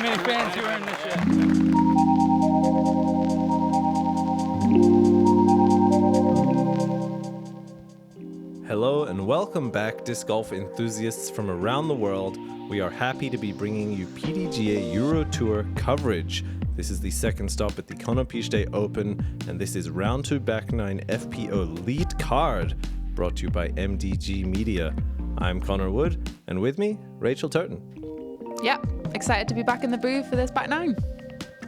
many fans you earned this year. Hello and welcome back, disc golf enthusiasts from around the world. We are happy to be bringing you PDGA Euro Tour coverage. This is the second stop at the Konopiště Open, and this is Round 2 Back 9 FPO Lead Card, brought to you by MDG Media. I'm Connor Wood, and with me, Rachel Turton. Yep, excited to be back in the booth for this back 9.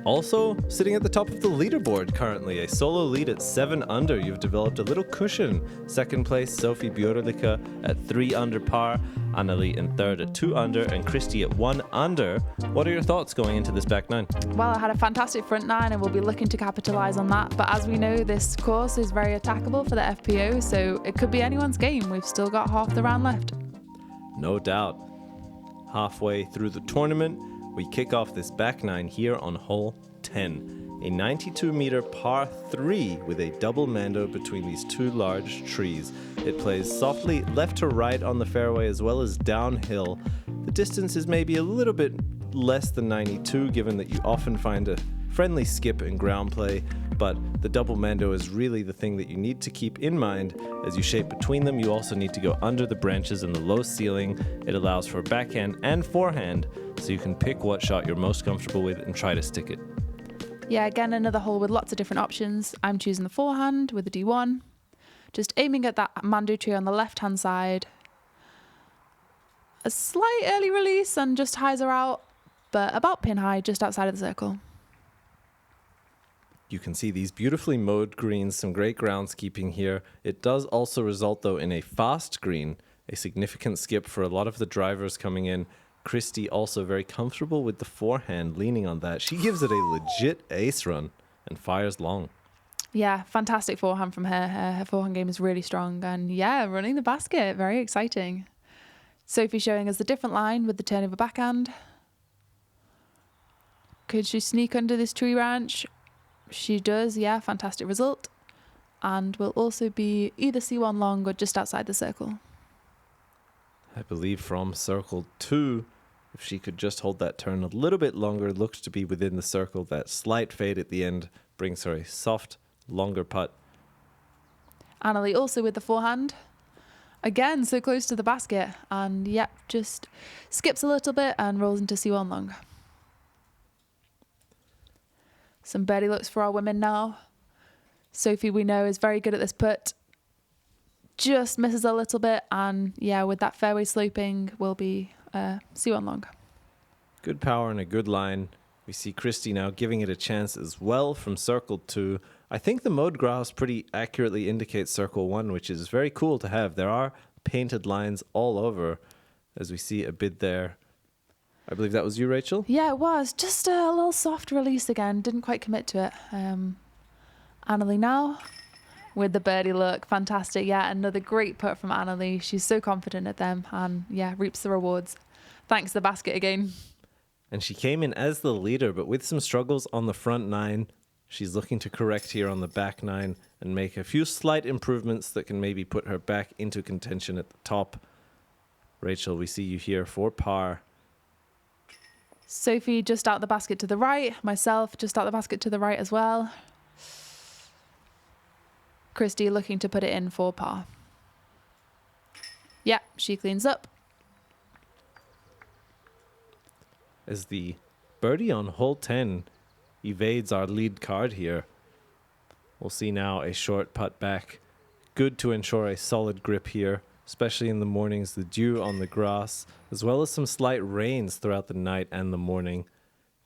Also, sitting at the top of the leaderboard currently, a solo lead at 7 under. You've developed a little cushion. Second place, Sofie Björlycke at 3 under par, Anneli in third at 2 under, and Kristi at 1 under. What are your thoughts going into this back 9? Well, I had a fantastic front 9 and we'll be looking to capitalise on that. But as we know, this course is very attackable for the FPO, so it could be anyone's game. We've still got half the round left. No doubt. Halfway through the tournament, we kick off this back 9 here on hole 10, a 92-meter par 3 with a double mando between these two large trees. It plays softly left to right on the fairway as well as downhill. The distance is maybe a little bit less than 92, given that you often find a friendly skip and ground play, but the double mando is really the thing that you need to keep in mind. As you shape between them, you also need to go under the branches and the low ceiling. It allows for backhand and forehand, so you can pick what shot you're most comfortable with and try to stick it. Yeah, again, another hole with lots of different options. I'm choosing the forehand with the D1. Just aiming at that mando tree on the left-hand side. A slight early release and just highs her out, but about pin high, just outside of the circle. You can see these beautifully mowed greens, some great groundskeeping here. It does also result, though, in a fast green, a significant skip for a lot of the drivers coming in. Kristi also very comfortable with the forehand, leaning on that. She gives it a legit ace run and fires long. Yeah, fantastic forehand from her. Her forehand game is really strong. And yeah, running the basket, very exciting. Sofie showing us the different line with the turn of a backhand. Could she sneak under this tree branch? She does, yeah, fantastic result. And will also be either C1 long or just outside the circle. I believe from circle 2, if she could just hold that turn a little bit longer, looks to be within the circle. That slight fade at the end brings her a soft, longer putt. Anneli also with the forehand. Again, so close to the basket. And yep, just skips a little bit and rolls into C1 long. Some birdie looks for our women now. Sofie, we know, is very good at this putt. Just misses a little bit, and yeah, with that fairway sloping, will be C1 long. Good power and a good line. We see Kristi now giving it a chance as well from circle 2. I think the mowed grass pretty accurately indicates circle 1, which is very cool to have. There are painted lines all over, as we see a bid there. I believe that was you, Rachel? Yeah, it was. Just a little soft release again. Didn't quite commit to it. Anneli now with the birdie look. Fantastic. Yeah, another great putt from Anneli. She's so confident at them and, yeah, reaps the rewards. Thanks to the basket again. And she came in as the leader, but with some struggles on the front 9. She's looking to correct here on the back 9 and make a few slight improvements that can maybe put her back into contention at the top. Rachel, we see you here for par. Sofie just out the basket to the right. Myself just out the basket to the right as well. Kristi looking to put it in for par. Yeah, she cleans up. As the birdie on hole 10 evades our lead card here. We'll see now a short putt back. Good to ensure a solid grip here, especially in the mornings, the dew on the grass, as well as some slight rains throughout the night and the morning,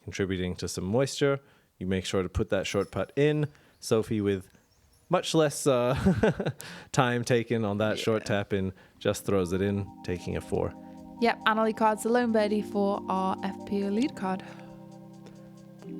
contributing to some moisture. You make sure to put that short putt in. Sofie, with much less time taken on that short tap in, just throws it in, taking a 4. Yep, Anneli cards the lone birdie for our FPO lead card.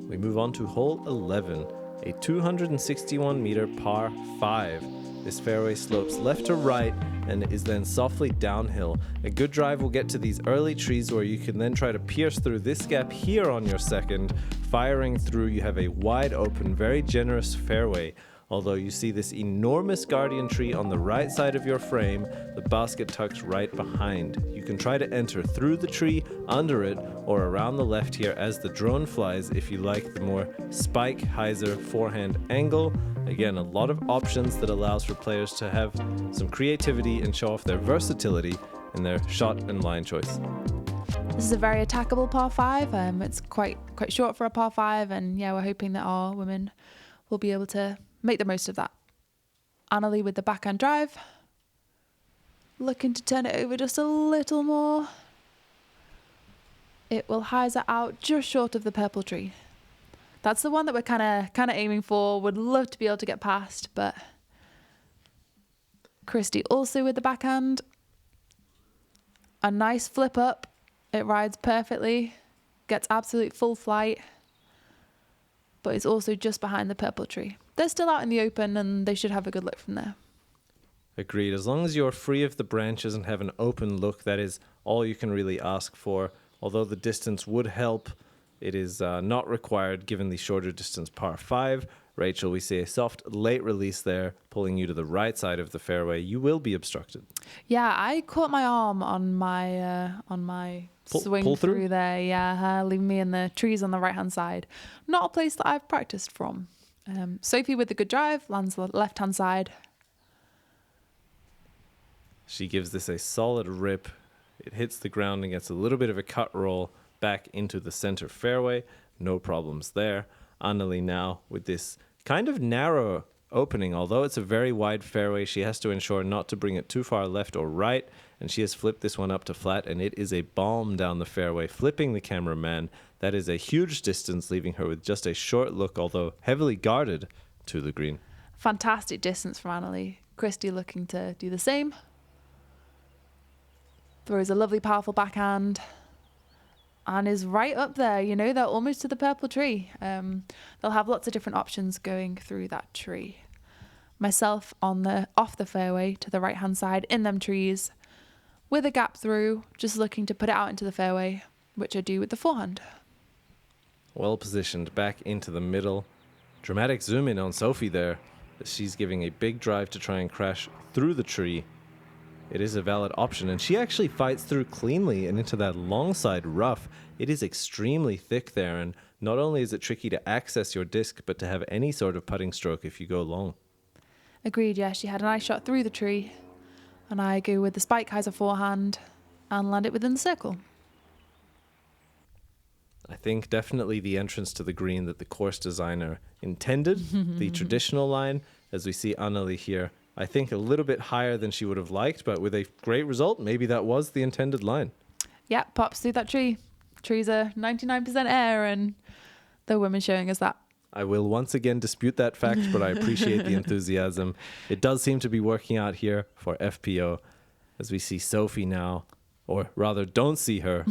We move on to hole 11, a 261-meter par 5. This fairway slopes left to right and is then softly downhill. A good drive will get to these early trees where you can then try to pierce through this gap here on your second. Firing through, you have a wide open, very generous fairway. Although you see this enormous guardian tree on the right side of your frame, the basket tucks right behind. You can try to enter through the tree, under it, or around the left here as the drone flies if you like the more spike hyzer forehand angle. Again, a lot of options that allows for players to have some creativity and show off their versatility in their shot and line choice. This is a very attackable par 5. It's quite short for a par 5, and yeah, we're hoping that our women will be able to make the most of that. Anneli with the backhand drive. Looking to turn it over just a little more. It will hyzer out just short of the purple tree. That's the one that we're kind of aiming for. Would love to be able to get past, but Kristi also with the backhand. A nice flip up. It rides perfectly. Gets absolute full flight. But it's also just behind the purple tree. They're still out in the open and they should have a good look from there. Agreed. As long as you're free of the branches and have an open look, that is all you can really ask for. Although the distance would help, it is not required given the shorter distance par 5. Rachel, we see a soft late release there, pulling you to the right side of the fairway. You will be obstructed. Yeah, I caught my arm on my swing pull through there. Yeah, leaving me in the trees on the right-hand side. Not a place that I've practiced from. Sofie with the good drive, lands the left-hand side. She gives this a solid rip. It hits the ground and gets a little bit of a cut roll back into the center fairway. No problems there. Anneli now with this kind of narrow opening. Although it's a very wide fairway, she has to ensure not to bring it too far left or right. And she has flipped this one up to flat, and it is a bomb down the fairway, flipping the cameraman. That is a huge distance, leaving her with just a short look, although heavily guarded, to the green. Fantastic distance from Anneli. Kristi looking to do the same. Throws a lovely, powerful backhand. And is right up there, you know, they're almost to the purple tree. They'll have lots of different options going through that tree. Myself off the fairway to the right-hand side in them trees with a gap through, just looking to put it out into the fairway, which I do with the forehand. Well positioned back into the middle. Dramatic zoom in on Sofie there, as she's giving a big drive to try and crash through the tree. It is a valid option, and she actually fights through cleanly and into that long side rough. It is extremely thick there, and not only is it tricky to access your disc, but to have any sort of putting stroke if you go long. Agreed, yeah. She had a nice shot through the tree, and I go with the spike hyzer forehand and land it within the circle. I think definitely the entrance to the green that the course designer intended, the traditional line, as we see Anneli here. I think a little bit higher than she would have liked, but with a great result, maybe that was the intended line. Yeah, pops through that tree. Trees are 99% air, and the women showing us that. I will once again dispute that fact, but I appreciate the enthusiasm. It does seem to be working out here for FPO, as we see Sofie now, or rather don't see her,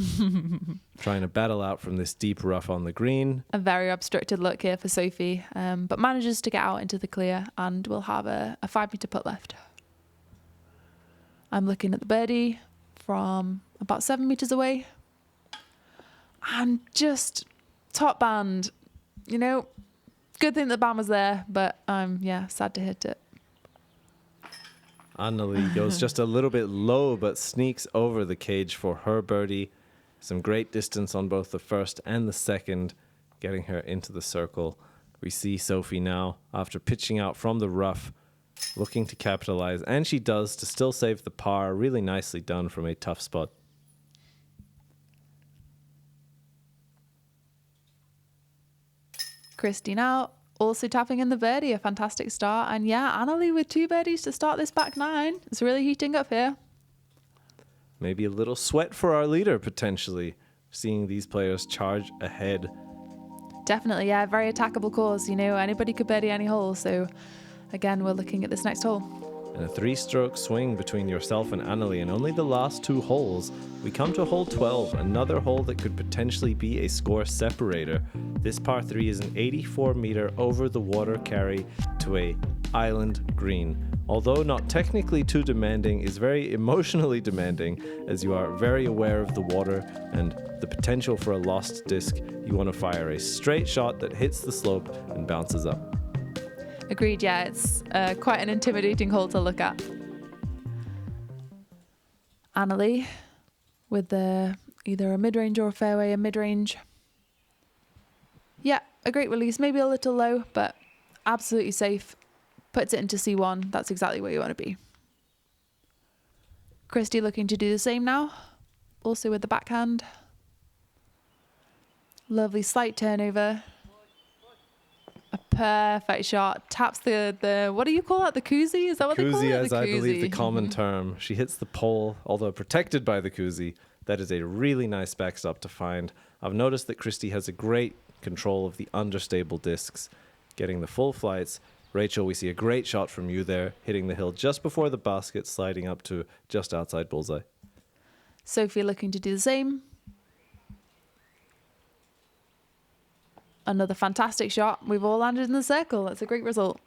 trying to battle out from this deep rough on the green. A very obstructed look here for Sofie, but manages to get out into the clear, and we'll have a 5-meter putt left. I'm looking at the birdie from about 7 meters away, and just top band. You know, good thing the band was there, but I'm sad to hit it. Anneli goes just a little bit low, but sneaks over the cage for her birdie. Some great distance on both the first and the second, getting her into the circle. We see Sofie now, after pitching out from the rough, looking to capitalize, and she does, to still save the par. Really nicely done from a tough spot. Kristi now also tapping in the birdie, a fantastic start. And yeah, Anneli with 2 birdies to start this back 9. It's really heating up here. Maybe a little sweat for our leader, potentially, seeing these players charge ahead. Definitely, yeah, very attackable course. You know, anybody could birdie any hole. So again, we're looking at this next hole. And a 3-stroke swing between yourself and Anneli, and only the last 2 holes. We come to hole 12, another hole that could potentially be a score separator. This par 3 is an 84-meter over-the-water carry to a island green. Although not technically too demanding, is very emotionally demanding, as you are very aware of the water and the potential for a lost disc. You want to fire a straight shot that hits the slope and bounces up. Agreed, yeah, it's quite an intimidating hole to look at. Anneli with either a mid-range or a fairway, a mid-range. Yeah, a great release, maybe a little low, but absolutely safe. Puts it into C1, that's exactly where you want to be. Kristi looking to do the same now, also with the backhand. Lovely slight turnover. A perfect shot. Taps the what do you call that? The koozie? Is that what they call it? Koozie, as The I believe the koozie. common term. She hits the pole, although protected by the koozie. That is a really nice backstop to find. I've noticed that Kristi has a great control of the understable discs, getting the full flights. Rachel, we see a great shot from you there, hitting the hill just before the basket, sliding up to just outside bullseye. Sofie looking to do the same. Another fantastic shot. We've all landed in the circle. That's a great result.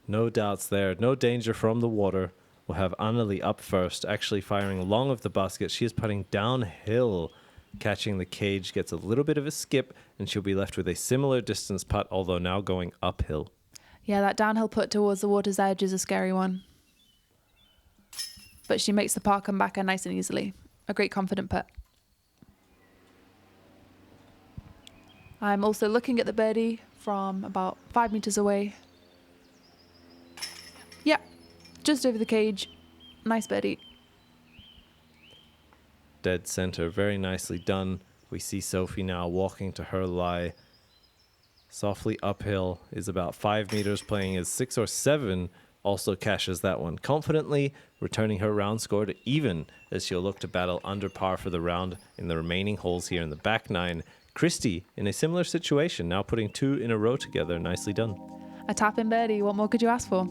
No doubts there. No danger from the water. We'll have Anneli up first, actually firing long of the basket. She is putting downhill, catching the cage, gets a little bit of a skip, and she'll be left with a similar distance putt, although now going uphill. Yeah, that downhill putt towards the water's edge is a scary one. But she makes the par come back nice and easily. A great confident putt. I'm also looking at the birdie from about 5 meters away. Yeah, just over the cage. Nice birdie. Dead center, very nicely done. We see Sofie now walking to her lie. Softly uphill is about 5 meters, playing as 6 or 7. Also cashes that one confidently, returning her round score to even as she'll look to battle under par for the round in the remaining holes here in the back 9. Kristi in a similar situation, now putting 2 in a row together. Nicely done. A tap-in birdie. What more could you ask for?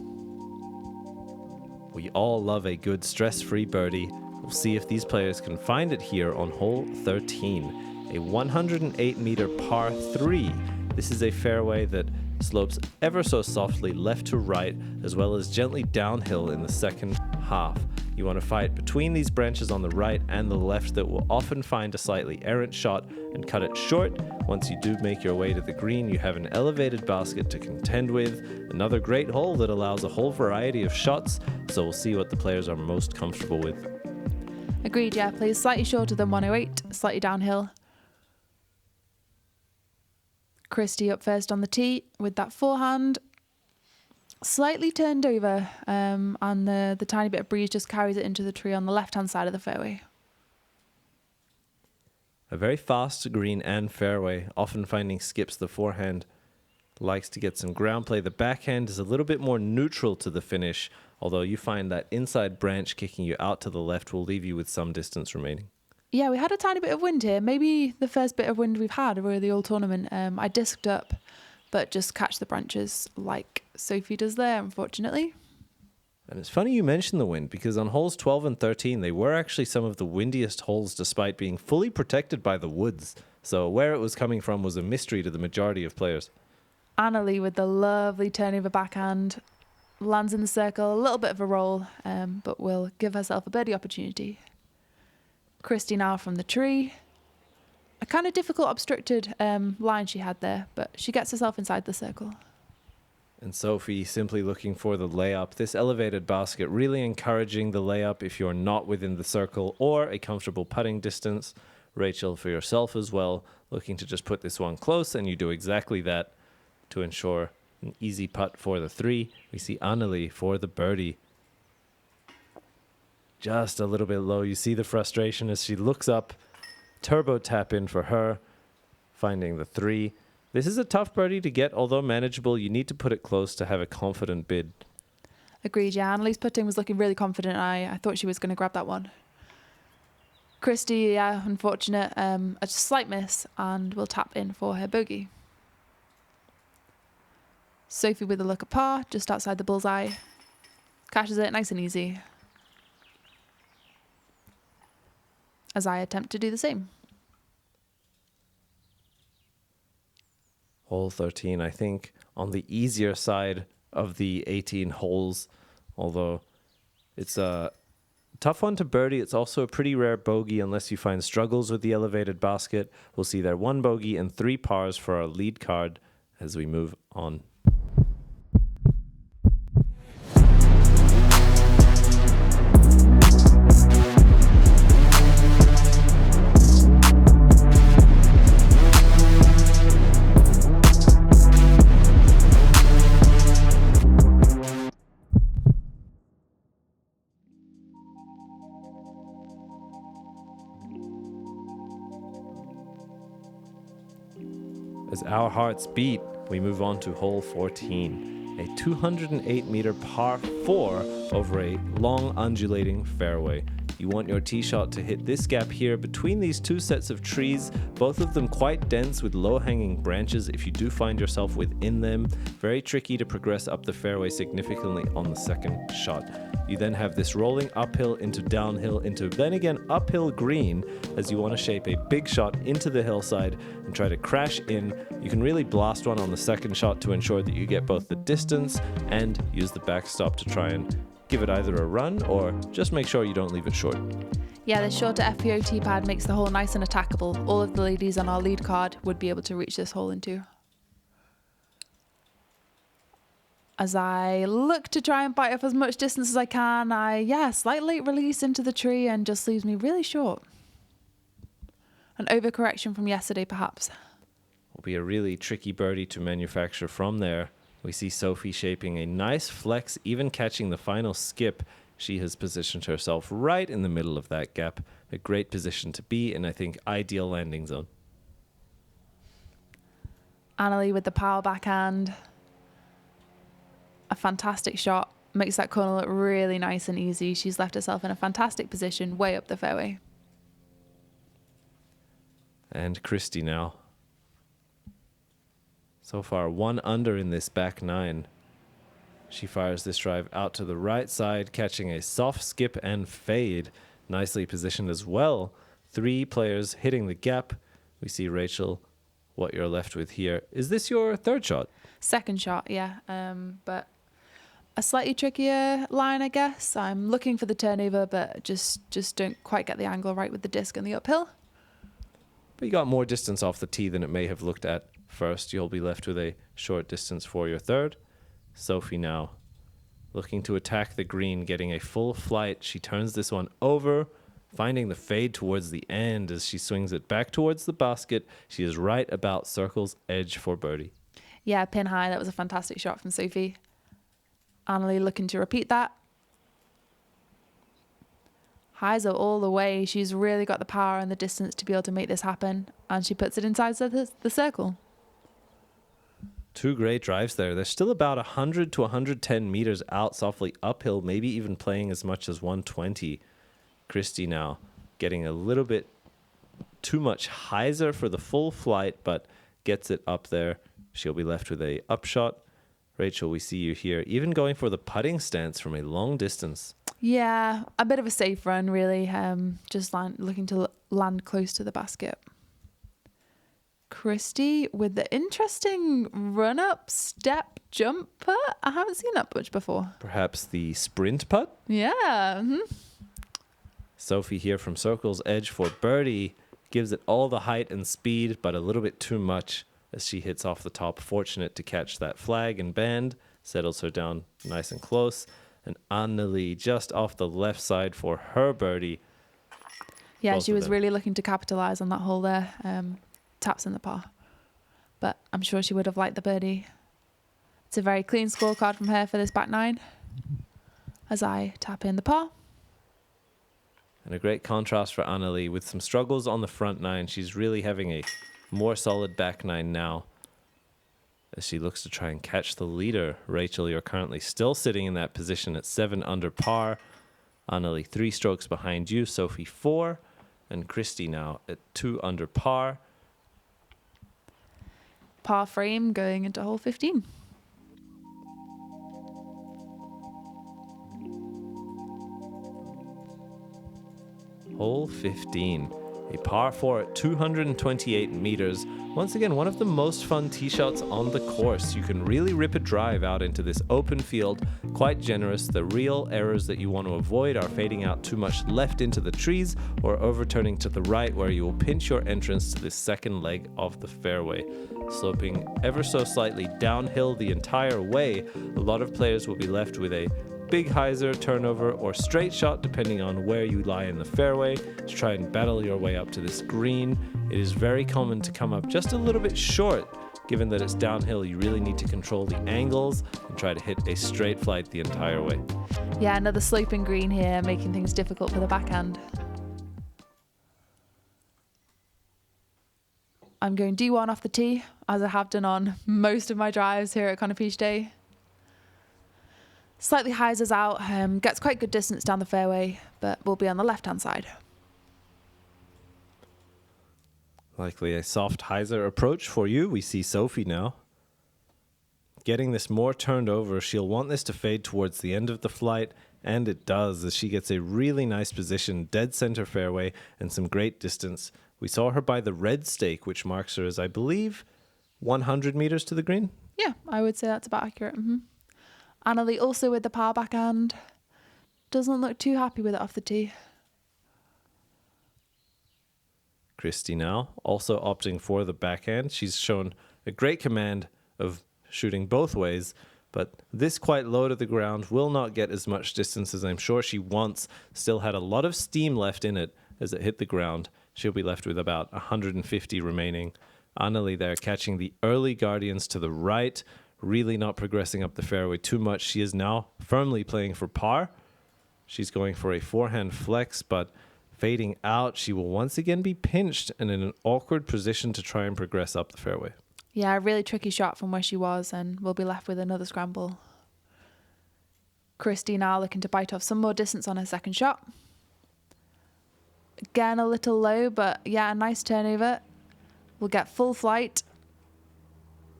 We all love a good stress-free birdie. We'll see if these players can find it here on hole 13, a 108-meter par 3. This is a fairway that slopes ever so softly left to right, as well as gently downhill in the second half. You want to fight between these branches on the right and the left that will often find a slightly errant shot and cut it short. Once you do make your way to the green, you have an elevated basket to contend with. Another great hole that allows a whole variety of shots, so we'll see what the players are most comfortable with. Agreed, yeah. Plays slightly shorter than 108, slightly downhill. Kristi up first on the tee with that forehand. Slightly turned over, and the tiny bit of breeze just carries it into the tree on the left-hand side of the fairway. A very fast green and fairway, often finding skips the forehand. Likes to get some ground play. The backhand is a little bit more neutral to the finish, although you find that inside branch kicking you out to the left will leave you with some distance remaining. Yeah, we had a tiny bit of wind here. Maybe the first bit of wind we've had over the whole tournament. I disked up, but just catch the branches like Sofie does there, unfortunately. And it's funny you mention the wind, because on holes 12 and 13, they were actually some of the windiest holes despite being fully protected by the woods. So where it was coming from was a mystery to the majority of players. Anneli with the lovely turnover backhand. Lands in the circle, a little bit of a roll, but will give herself a birdie opportunity. Kristi now from the tree. A kind of difficult obstructed line she had there, but she gets herself inside the circle. And Sofie simply looking for the layup. This elevated basket really encouraging the layup if you're not within the circle or a comfortable putting distance. Rachel, for yourself as well, looking to just put this one close, and you do exactly that to ensure an easy putt for the 3. We see Anneli for the birdie. Just a little bit low. You see the frustration as she looks up. Turbo tap in for her, finding the 3. This is a tough birdie to get, although manageable. You need to put it close to have a confident bid. Agreed, yeah. Anneli's putting was looking really confident. I thought she was going to grab that one. Kristi, yeah, unfortunate. A slight miss, and will tap in for her bogey. Sofie with a look at par, just outside the bullseye. Cashes it nice and easy. As I attempt to do the same. Hole 13, I think, on the easier side of the 18 holes, although it's a tough one to birdie. It's also a pretty rare bogey unless you find struggles with the elevated basket. We'll see there 1 bogey and 3 pars for our lead card as we move on. as our hearts beat, we move on to hole 14, a 208 meter par 4 over a long undulating fairway. You want your tee shot to hit this gap here between these two sets of trees, both of them quite dense with low-hanging branches if you do find yourself within them. Very tricky to progress up the fairway significantly on the second shot. You then have this rolling uphill into downhill into then again uphill green as you want to shape a big shot into the hillside and try to crash in. You can really blast one on the second shot to ensure that you get both the distance and use the backstop to try and give it either a run or just make sure you don't leave it short. Yeah, the shorter FPO tee pad makes the hole nice and attackable. All of the ladies on our lead card would be able to reach this hole into. As I look to try and bite off as much distance as I can, slight late release into the tree and just leaves me really short. An overcorrection from yesterday, perhaps. Will be a really tricky birdie to manufacture from there. We see Sofie shaping a nice flex, even catching the final skip. She has positioned herself right in the middle of that gap. A great position to be in, I think, ideal landing zone. Anneli with the power backhand. A fantastic shot. Makes that corner look really nice and easy. She's left herself in a fantastic position way up the fairway. And Kristi now. So far, 1 under in this back 9. She fires this drive out to the right side, catching a soft skip and fade. Nicely positioned as well. 3 players hitting the gap. We see Rachel, what you're left with here. Is this your third shot? Second shot, yeah. But a slightly trickier line, I guess. I'm looking for the turnover, but just don't quite get the angle right with the disc and the uphill. But you got more distance off the tee than it may have looked at first. You'll be left with a short distance for your third. Sofie now looking to attack the green, getting a full flight. She turns this one over, finding the fade towards the end as she swings it back towards the basket. She is right about circle's edge for birdie. Yeah, pin high. That was a fantastic shot from Sofie. Anneli looking to repeat that. Highs are all the way. She's really got the power and the distance to be able to make this happen. And she puts it inside the circle. 2 great drives there. They're still about 100 to 110 meters out, softly uphill, maybe even playing as much as 120. Kristi now getting a little bit too much hyzer for the full flight, but gets it up there. She'll be left with a upshot. Rachel, we see you here, even going for the putting stance from a long distance. Yeah, a bit of a safe run, really. Just looking to land close to the basket. Kristi with the interesting run-up, step, jump putt. I haven't seen that much before. Perhaps the sprint putt? Yeah. Mm-hmm. Sofie here from circle's edge for birdie. Gives it all the height and speed, but a little bit too much as she hits off the top. Fortunate to catch that flag and band. Settles her down nice and close. And Anneli just off the left side for her birdie. Yeah, Both she of was them. really looking to capitalize on that hole there. Taps in the par. But I'm sure she would have liked the birdie. It's a very clean scorecard from her for this back 9. As I tap in the par. And a great contrast for Anneli with some struggles on the front 9. She's really having a more solid back 9 now as she looks to try and catch the leader. Rachel, you're currently still sitting in that position at 7 under par. Anneli 3 strokes behind you. Sofie 4. And Kristi now at 2 under par. Par frame going into hole 15. Hole 15. A par 4 at 228 meters. Once again, one of the most fun tee shots on the course. You can really rip a drive out into this open field. Quite generous. The real errors that you want to avoid are fading out too much left into the trees or overturning to the right where you will pinch your entrance to this second leg of the fairway. Sloping ever so slightly downhill the entire way, a lot of players will be left with a big hyzer, turnover, or straight shot depending on where you lie in the fairway to try and battle your way up to this green. It is very common to come up just a little bit short. Given that it's downhill, you really need to control the angles and try to hit a straight flight the entire way. Yeah, another sloping green here, making things difficult for the backhand. I'm going D1 off the tee, as I have done on most of my drives here at Konopiście. Slightly hyzers out, gets quite good distance down the fairway, but will be on the left-hand side. Likely a soft hyzer approach for you. We see Sofie now. Getting this more turned over, she'll want this to fade towards the end of the flight, and it does, as she gets a really nice position, dead center fairway, and some great distance. We saw her by the red stake, which marks her as, I believe, 100 meters to the green. Yeah, I would say that's about accurate. Anneli also with the par backhand. Doesn't look too happy with it off the tee. Kristi now, also opting for the backhand. She's shown a great command of shooting both ways, but this quite low to the ground will not get as much distance as I'm sure she wants. Still had a lot of steam left in it as it hit the ground. She'll be left with about 150 remaining. Anneli there catching the early guardians to the right, really not progressing up the fairway too much. She is now firmly playing for par. She's going for a forehand flex, but fading out, she will once again be pinched and in an awkward position to try and progress up the fairway. Yeah, a really tricky shot from where she was, and we'll be left with another scramble. Kristi now looking to bite off some more distance on her second shot. Again, a little low, but yeah, a nice turnover. We'll get full flight.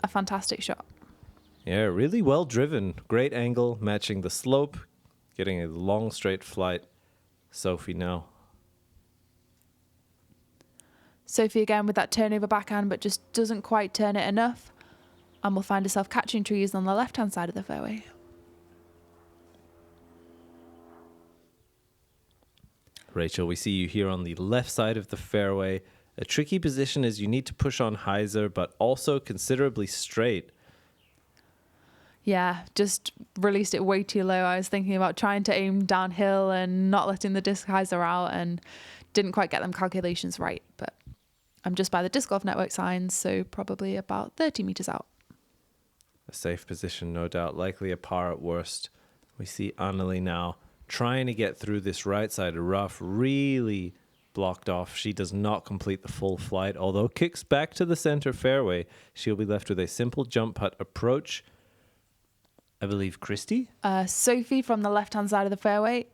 A fantastic shot. Yeah, really well driven. Great angle, matching the slope, getting a long straight flight. Sofie now. Sofie again with that turnover backhand, but just doesn't quite turn it enough. And will find herself catching trees on the left-hand side of the fairway. Rachel, we see you here on the left side of the fairway. A tricky position is you need to push on hyzer, but also considerably straight. Yeah, just released it way too low. I was thinking about trying to aim downhill and not letting the disc hyzer out, and didn't quite get them calculations right. But I'm just by the Disc Golf Network signs, so probably about 30 meters out. A safe position, no doubt. Likely a par at worst. We see Anneli now trying to get through this right side of rough, really blocked off. She does not complete the full flight, although kicks back to the center fairway. She'll be left with a simple jump putt approach. I believe Kristi? Sofie from the left-hand side of the fairway.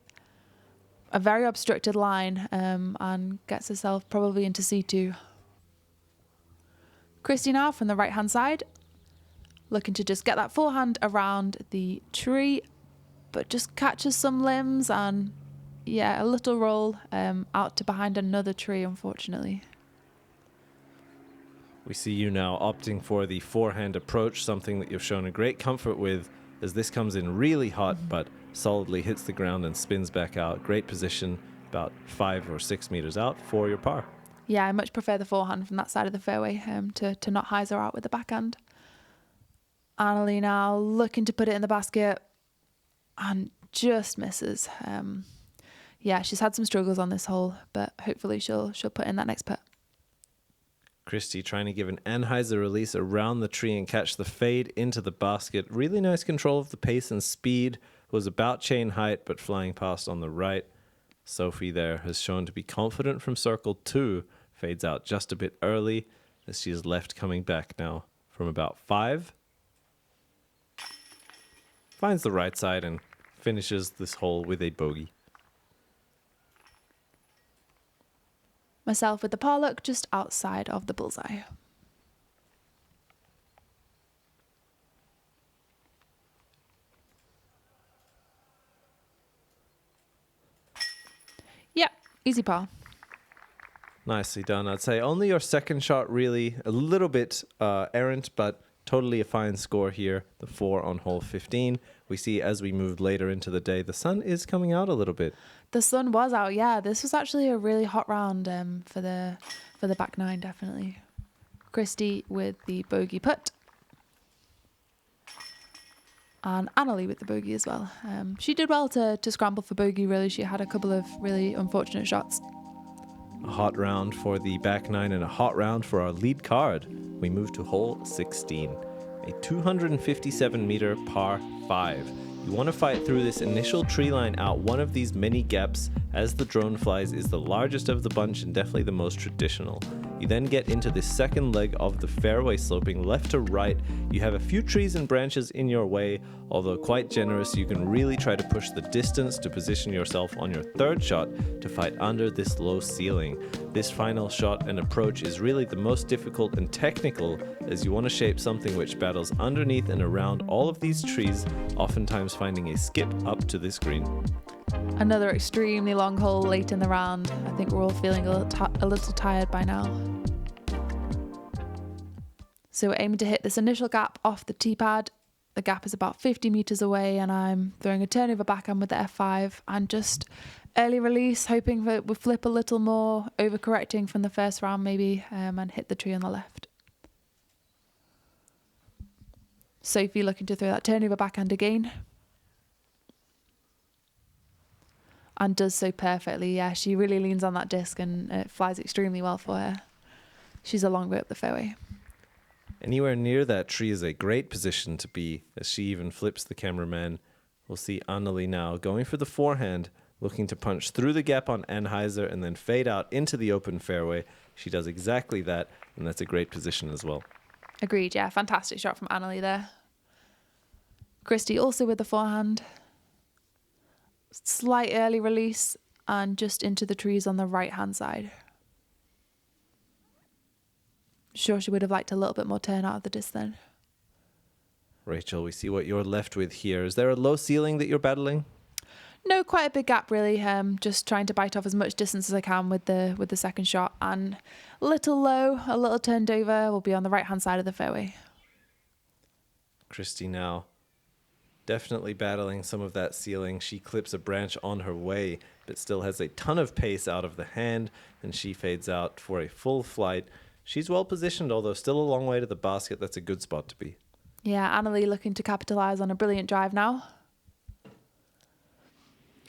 A very obstructed line, and gets herself probably into C2. Kristi now from the right-hand side. Looking to just get that forehand around the tree, but just catches some limbs and, yeah, a little roll out to behind another tree, unfortunately. We see you now opting for the forehand approach, something that you've shown a great comfort with, as this comes in really hot, but solidly hits the ground and spins back out. Great position, about 5 or 6 meters out for your par. Yeah, I much prefer the forehand from that side of the fairway to not hyzer out with the backhand. Anneli now looking to put it in the basket and just misses. Yeah, she's had some struggles on this hole, but hopefully she'll put in that next putt. Kristi trying to give an anhyzer release around the tree and catch the fade into the basket. Really nice control of the pace and speed. Was about chain height, but flying past on the right. Sofie there has shown to be confident from circle 2. Fades out just a bit early as she is left coming back now from about 5. Finds the right side and finishes this hole with a bogey. Myself with the par look just outside of the bullseye. Yeah, easy par. Nicely done. I'd say only your second shot really a little bit errant, but totally a fine score here. The 4 on hole 15. We see as we move later into the day, the sun is coming out a little bit. The sun was out, yeah. This was actually a really hot round for the back 9, definitely. Kristi with the bogey putt. And Anneli with the bogey as well. She did well to scramble for bogey, really. She had a couple of really unfortunate shots. A hot round for the back 9 and a hot round for our lead card. We move to hole 16, a 257 meter par 5. You want to fight through this initial tree line out one of these many gaps, as the drone flies is the largest of the bunch and definitely the most traditional. You then get into the second leg of the fairway, sloping left to right. You have a few trees and branches in your way, although quite generous. You can really try to push the distance to position yourself on your third shot to fight under this low ceiling. This final shot and approach is really the most difficult and technical, as you want to shape something which battles underneath and around all of these trees, oftentimes finding a skip up to this green. Another extremely long hole late in the round. I think we're all feeling a little tired by now. So we're aiming to hit this initial gap off the tee pad. The gap is about 50 metres away, and I'm throwing a turnover backhand with the F5 and just early release, hoping that we'll flip a little more, overcorrecting from the first round maybe, and hit the tree on the left. Sofie looking to throw that turnover backhand again. And does so perfectly. Yeah, she really leans on that disc and it flies extremely well for her. She's a long way up the fairway. Anywhere near that tree is a great position to be, as she even flips the cameraman. We'll see Anneli now going for the forehand, looking to punch through the gap on Anheuser and then fade out into the open fairway. She does exactly that, and that's a great position as well. Agreed, yeah. Fantastic shot from Anneli there. Kristi also with the forehand. Slight early release and just into the trees on the right-hand side. Sure, she would have liked a little bit more turn out of the disc then. Rachel, we see what you're left with here. Is there a low ceiling that you're battling? No, quite a big gap really. Just trying to bite off as much distance as I can with the second shot, and a little low, a little turned over. Will be on the right-hand side of the fairway. Kristi now definitely battling some of that ceiling. She clips a branch on her way, but still has a ton of pace out of the hand, and she fades out for a full flight. She's well positioned, although still a long way to the basket. That's a good spot to be. Yeah, Anneli looking to capitalise on a brilliant drive now.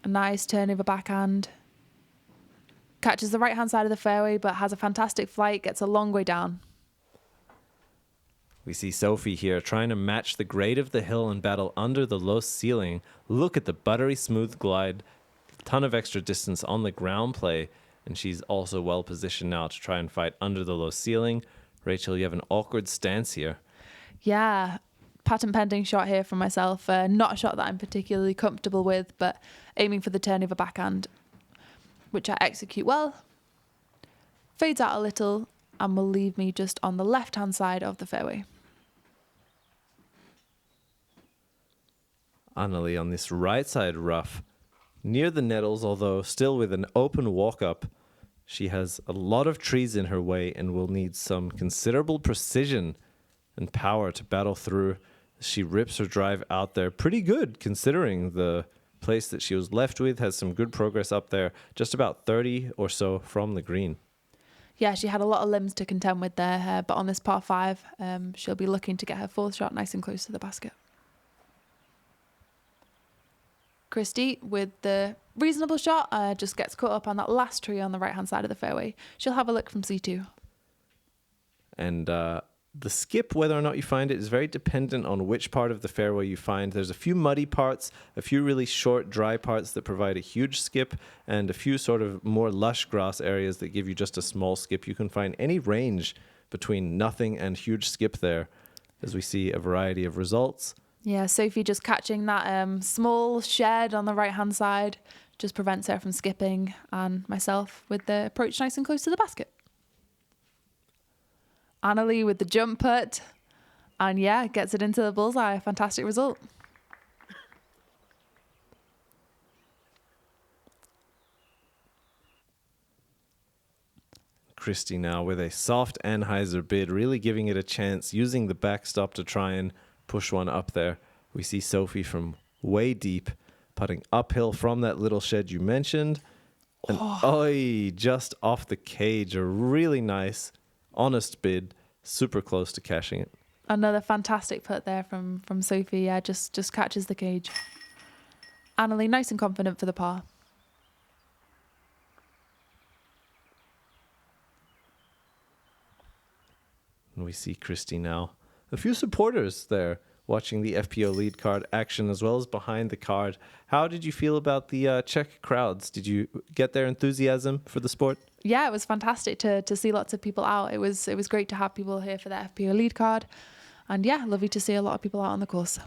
A nice turnover backhand. Catches the right-hand side of the fairway, but has a fantastic flight, gets a long way down. We see Sofie here trying to match the grade of the hill and battle under the low ceiling. Look at the buttery smooth glide. Ton of extra distance on the ground play. And she's also well positioned now to try and fight under the low ceiling. Rachel, you have an awkward stance here. Yeah, patent pending shot here from myself. Not a shot that I'm particularly comfortable with, but aiming for the turnover backhand, which I execute well. Fades out a little and will leave me just on the left-hand side of the fairway. Anneli on this right side rough, near the nettles, although still with an open walk-up. She has a lot of trees in her way and will need some considerable precision and power to battle through. She rips her drive out there pretty good, considering the place that she was left with. Has some good progress up there, just about 30 or so from the green. Yeah, she had a lot of limbs to contend with there, but on this par 5, she'll be looking to get her fourth shot nice and close to the basket. Kristi with the reasonable shot just gets caught up on that last tree on the right-hand side of the fairway. She'll have a look from C2. And the skip, whether or not you find it, is very dependent on which part of the fairway you find. There's a few muddy parts, a few really short, dry parts that provide a huge skip, and a few sort of more lush grass areas that give you just a small skip. You can find any range between nothing and huge skip there, as we see a variety of results. Yeah, Sofie just catching that small shed on the right-hand side just prevents her from skipping, and myself with the approach nice and close to the basket. Anneli with the jump putt, and yeah, gets it into the bullseye. Fantastic result. Kristi now with a soft Anheuser bid, really giving it a chance, using the backstop to try and push one up there. We see Sofie from way deep, putting uphill from that little shed you mentioned. And just off the cage, a really nice, honest bid, super close to cashing it. Another fantastic putt there from Sofie. Yeah, just catches the cage. Anneli nice and confident for the par. And we see Kristi now. A few supporters there watching the FPO lead card action as well as behind the card. How did you feel about the Czech crowds? Did you get their enthusiasm for the sport? Yeah, it was fantastic to see lots of people out. It was great to have people here for the FPO lead card. And yeah, lovely to see a lot of people out on the course.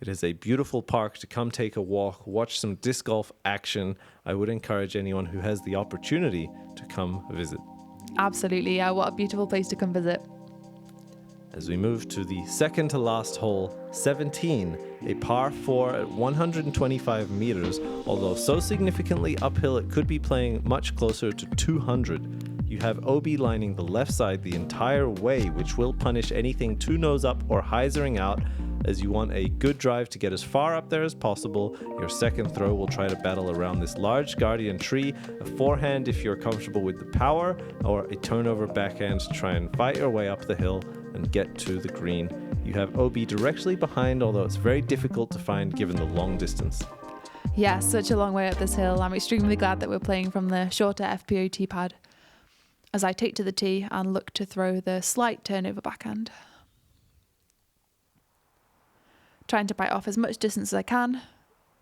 It is a beautiful park to come take a walk, watch some disc golf action. I would encourage anyone who has the opportunity to come visit. Absolutely, yeah, what a beautiful place to come visit. As we move to the second to last hole, 17, a par 4 at 125 meters, although so significantly uphill it could be playing much closer to 200. You have OB lining the left side the entire way, which will punish anything two nose up or hyzering out, as you want a good drive to get as far up there as possible. Your second throw will try to battle around this large guardian tree, a forehand if you're comfortable with the power, or a turnover backhand to try and fight your way up the hill and get to the green. You have OB directly behind, although it's very difficult to find given the long distance. Yeah, such a long way up this hill. I'm extremely glad that we're playing from the shorter FPO tee pad as I take to the tee and look to throw the slight turnover backhand. Trying to bite off as much distance as I can.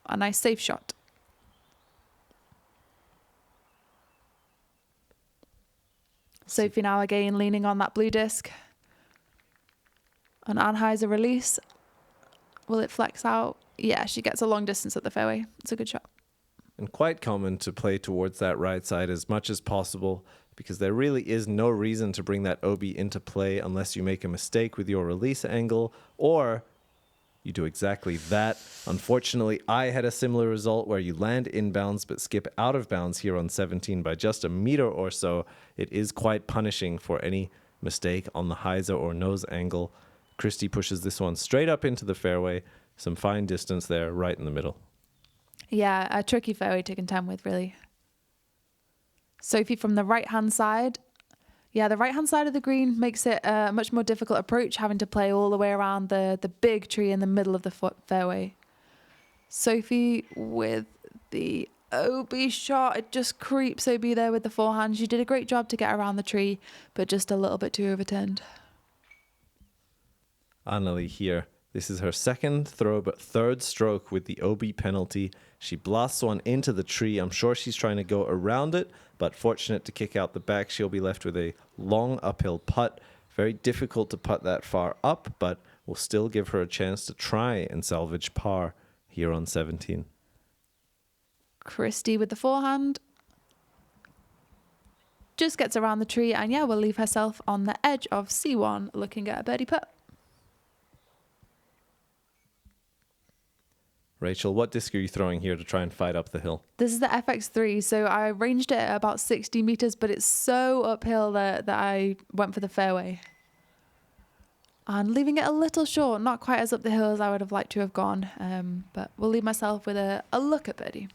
A nice safe shot. Sofie now again leaning on that blue disc. An Anheuser release. Will it flex out? Yeah, she gets a long distance at the fairway. It's a good shot. And quite common to play towards that right side as much as possible, because there really is no reason to bring that OB into play unless you make a mistake with your release angle, or you do exactly that. Unfortunately, I had a similar result where you land inbounds but skip out of bounds here on 17 by just a meter or so. It is quite punishing for any mistake on the hyzer or nose angle. Kristi pushes this one straight up into the fairway. Some fine distance there, right in the middle. Yeah, a tricky fairway to contend with, really. Sofie from the right-hand side. Yeah, the right-hand side of the green makes it a much more difficult approach, having to play all the way around the big tree in the middle of the fairway. Sofie with the OB shot. It just creeps OB there with the forehand. She did a great job to get around the tree, but just a little bit too overturned. Anneli here. This is her second throw, but third stroke with the OB penalty. She blasts one into the tree. I'm sure she's trying to go around it, but fortunate to kick out the back. She'll be left with a long uphill putt. Very difficult to putt that far up, but will still give her a chance to try and salvage par here on 17. Kristi with the forehand. Just gets around the tree and yeah, will leave herself on the edge of C1 looking at a birdie putt. Rachel, what disc are you throwing here to try and fight up the hill? This is the FX3, so I ranged it at about 60 meters, but it's so uphill that I went for the fairway. And leaving it a little short, not quite as up the hill as I would have liked to have gone, but we'll leave myself with a look at birdie.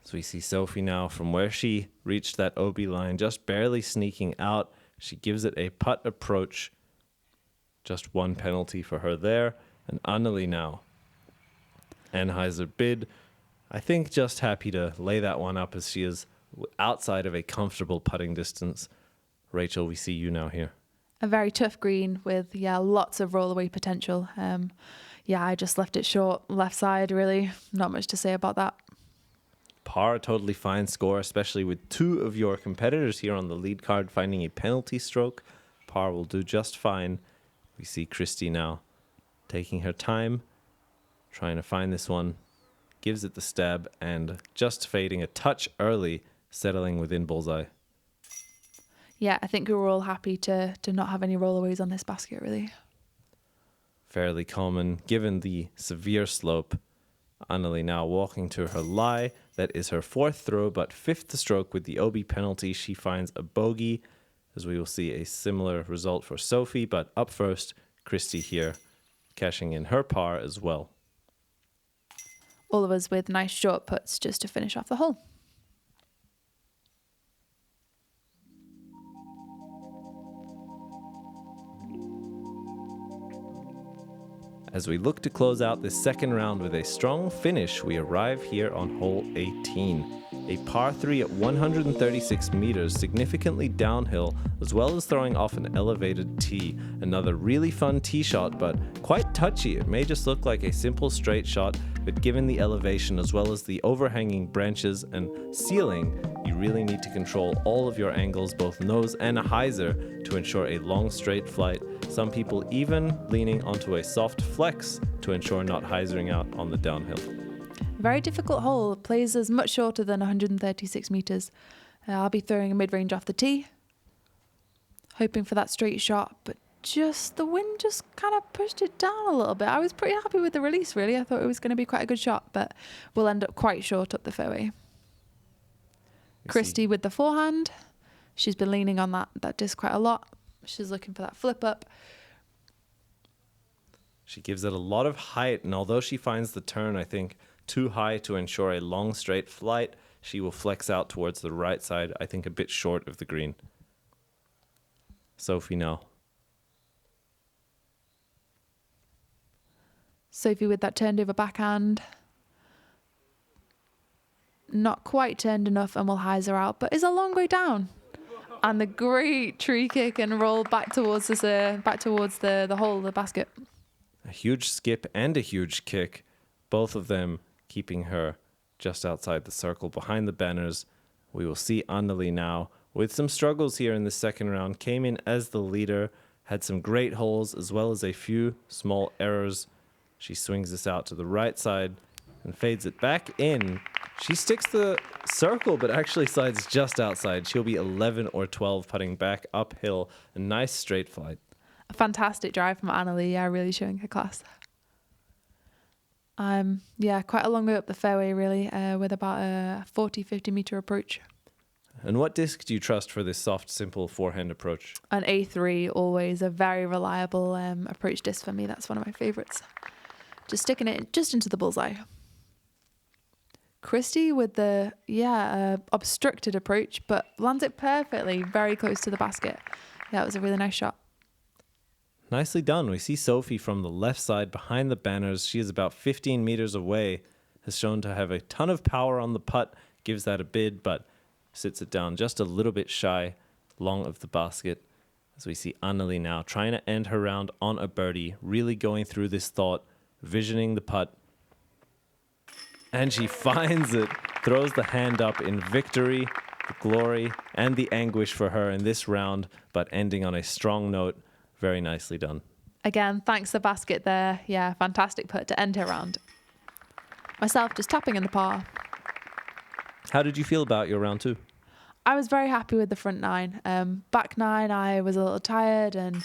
So we see Sofie now from where she reached that OB line, just barely sneaking out. She gives it a putt approach. Just one penalty for her there. And Anneli now. Anheuser bid. I think just happy to lay that one up as she is outside of a comfortable putting distance. Rachel, we see you now here. A very tough green with, yeah, lots of roll-away potential. Yeah, I just left it short. Left side, really. Not much to say about that. Par, a totally fine score, especially with two of your competitors here on the lead card finding a penalty stroke. Par will do just fine. We see Kristi now taking her time, trying to find this one. Gives it the stab and just fading a touch early, settling within bullseye. Yeah, I think we were all happy to not have any rollaways on this basket, really. Fairly common, given the severe slope. Anneli now walking to her lie. That is her fourth throw, but fifth stroke with the OB penalty. She finds a bogey, as we will see a similar result for Sofie. But up first, Kristi here, cashing in her par as well. All of us with nice short putts just to finish off the hole. As we look to close out this second round with a strong finish, we arrive here on hole 18. A par 3 at 136 meters, significantly downhill, as well as throwing off an elevated tee. Another really fun tee shot, but quite touchy. It may just look like a simple straight shot, but given the elevation as well as the overhanging branches and ceiling, you really need to control all of your angles, both nose and hyzer, to ensure a long straight flight. Some people even leaning onto a soft flex to ensure not hyzering out on the downhill. Very difficult hole. Plays is much shorter than 136 meters. I'll be throwing a mid-range off the tee, hoping for that straight shot, but the wind just kind of pushed it down a little bit. I was pretty happy with the release, really. I thought it was going to be quite a good shot, but we'll end up quite short up the fairway. Kristi with the forehand. She's been leaning on that disc quite a lot. She's looking for that flip up. She gives it a lot of height, and although she finds the turn, I think, too high to ensure a long straight flight, she will flex out towards the right side, I think a bit short of the green. Sofie now. Sofie with that turned over backhand. Not quite turned enough and will hyzer out, but is a long way down. And the great tree kick and roll back towards the hole, the basket. A huge skip and a huge kick, both of them keeping her just outside the circle behind the banners. We will see Anneli now with some struggles here in the second round. Came in as the leader, had some great holes as well as a few small errors. She swings this out to the right side and fades it back in. She sticks the circle, but actually slides just outside. She'll be 11 or 12 putting back uphill. A nice straight flight. A fantastic drive from Anneli. Yeah, really showing her class. Quite a long way up the fairway, really, with about a 40-50 meter approach. And what disc do you trust for this soft, simple forehand approach? An A3, always a very reliable approach disc for me. That's one of my favorites. Just sticking it just into the bullseye. Kristi with the obstructed approach, but lands it perfectly, very close to the basket. Yeah, it was a really nice shot. Nicely done. We see Sofie from the left side behind the banners. She is about 15 meters away, has shown to have a ton of power on the putt, gives that a bid, but sits it down just a little bit shy, long of the basket. As we see Anneli now trying to end her round on a birdie, really going through this thought, visioning the putt. And she finds it, throws the hand up in victory, the glory, and the anguish for her in this round, but ending on a strong note. Very nicely done. Again, thanks the basket there. Yeah, fantastic putt to end her round. Myself just tapping in the par. How did you feel about your round two? I was very happy with the front nine. Back nine, I was a little tired, and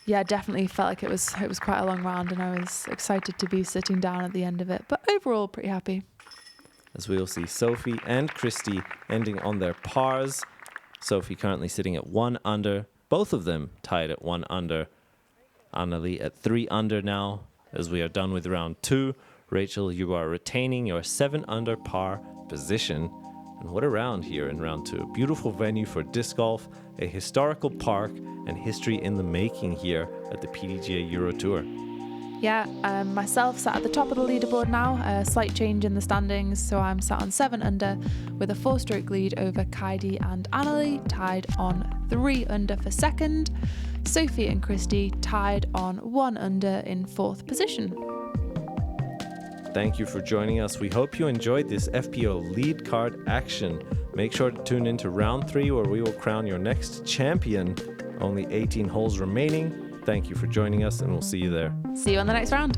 yeah, definitely felt like it was quite a long round, and I was excited to be sitting down at the end of it. But overall, pretty happy. As we will see Sofie and Kristi ending on their pars. Sofie currently sitting at 1 under. Both of them tied at 1 under. Anneli at 3 under now, as we are done with round two. Rachel, you are retaining your 7 under par position. And what a round here in round two. Beautiful venue for disc golf, a historical park, and history in the making here at the PDGA Euro Tour. Yeah, myself sat at the top of the leaderboard now, a slight change in the standings, so I'm sat on 7 under with a 4-stroke lead over Kaidi and Anneli, tied on 3 under for second. Sofie and Kristi tied on 1 under in 4th position. Thank you for joining us. We hope you enjoyed this FPO lead card action. Make sure to tune in to round 3 where we will crown your next champion. Only 18 holes remaining. Thank you for joining us, and we'll see you there. See you on the next round.